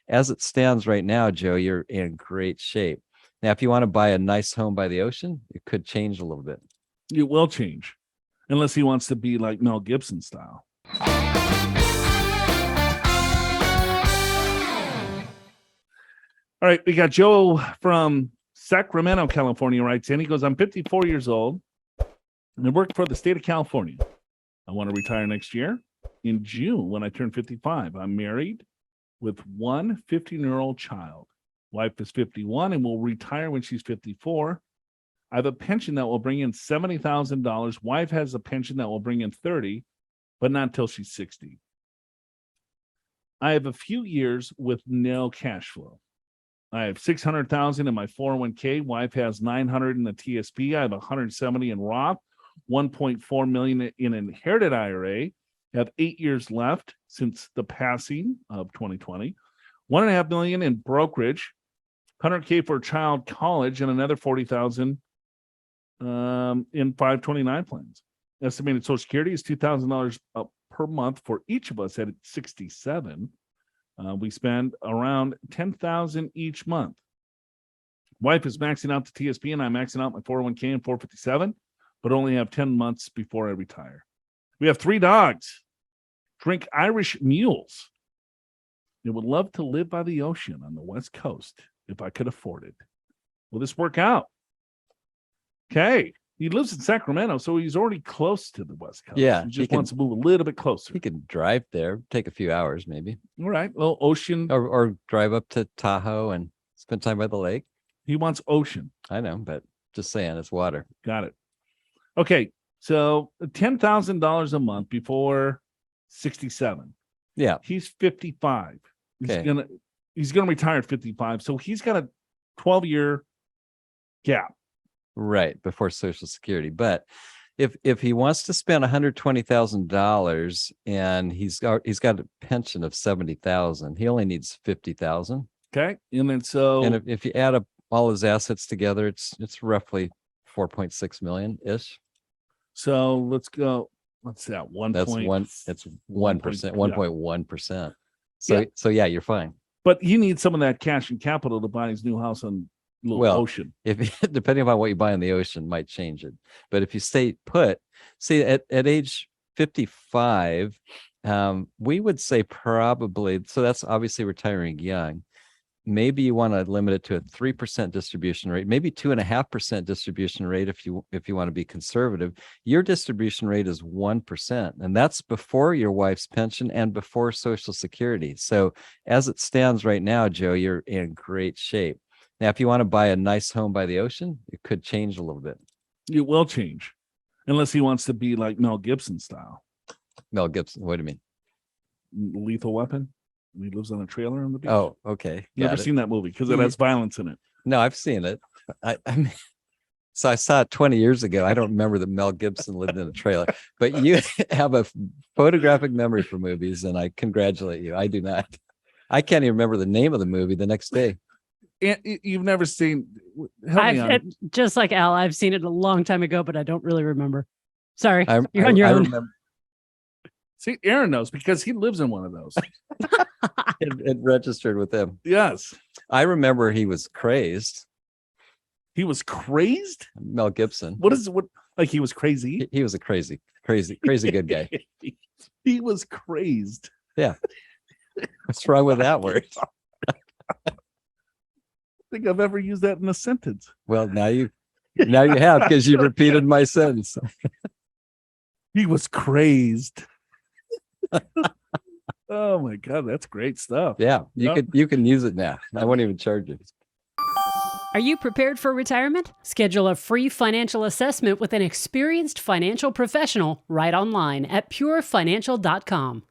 as it stands right now, Joe, you're in great shape. Now, if you want to buy a nice home by the ocean, it could change a little bit. It will change, unless he wants to be like Mel Gibson style. All right, we got Joe from Sacramento, California, writes in. He goes, I'm 54 years old and I work for the state of California. I want to retire next year in June when I turn 55. I'm married with one 15-year-old child. Wife is 51 and will retire when she's 54. I have a pension that will bring in $70,000. Wife has a pension that will bring in 30, but not until she's 60. I have a few years with no cash flow. I have $600,000 in my 401k. Wife has $900 in the TSP. I have $170 in Roth, $1.4 million in inherited IRA. I have 8 years left since the passing of 2020. $1.5 million in brokerage, $100K for child college, and another $40,000 in 529 plans. Estimated Social Security is $2,000 per month for each of us at 67. We spend around $10,000 each month. Wife is maxing out the TSP and I'm maxing out my 401k and 457, but only have 10 months before I retire. We have 3 dogs, drink Irish Mules. They would love to live by the ocean on the West Coast if I could afford it. Will this work out? Okay. He lives in Sacramento, so he's already close to the West Coast. Yeah, He just wants to move a little bit closer. He could drive there, take a few hours maybe, All right. Well, ocean. or drive up to Tahoe and spend time by the lake. He wants ocean. I know, but just saying, it's water. Got it. Okay. So $10,000 a month before 67. Yeah. He's 55. Okay. He's gonna retire at 55. So he's got a 12-year gap. Right, before Social Security. But if he wants to spend $120,000 and he's got a pension of $70,000, he only needs $50,000. Okay. And then so And if you add up all his assets together, it's roughly 4.6 million ish. so let's go. What's that? That's 1%, 1.1%. So yeah, you're fine. But he needs some of that cash and capital to buy his new house on little ocean. If depending upon what you buy in the ocean might change it. But if you stay put, see at age 55, we would say probably, so that's obviously retiring young. Maybe you want to limit it to a 3% distribution rate, maybe 2.5% distribution rate if you want to be conservative. Your distribution rate is 1%, and that's before your wife's pension and before Social Security. So as it stands right now, Joe, you're in great shape. Now, if you want to buy a nice home by the ocean, it could change a little bit. It will change, unless he wants to be like Mel Gibson style. Mel Gibson, what do you mean? Lethal Weapon. He lives on a trailer on the beach. Oh, okay. Never seen that movie because it has violence in it. No, I've seen it. I mean, so I saw it 20 years ago. I don't remember that Mel Gibson lived in a trailer, but you have a photographic memory for movies, and I congratulate you. I do not. I can't even remember the name of the movie the next day. And you've never seen. Help me out. Just like Al, I've seen it a long time ago, but I don't really remember. Sorry, you're on your own. Remember, see, Aaron knows because he lives in one of those. it registered with him. Yes. I remember he was crazed. He was crazed? Mel Gibson. What like he was crazy? He was a crazy good guy. He was crazed. Yeah. What's wrong with that word? Think I've ever used that in a sentence. Well, now you have, because you repeated my sentence. He was crazed. Oh my God, that's great stuff. Yeah, you can use it now. I won't even charge you. Are you prepared for retirement? Schedule a free financial assessment with an experienced financial professional right online at purefinancial.com.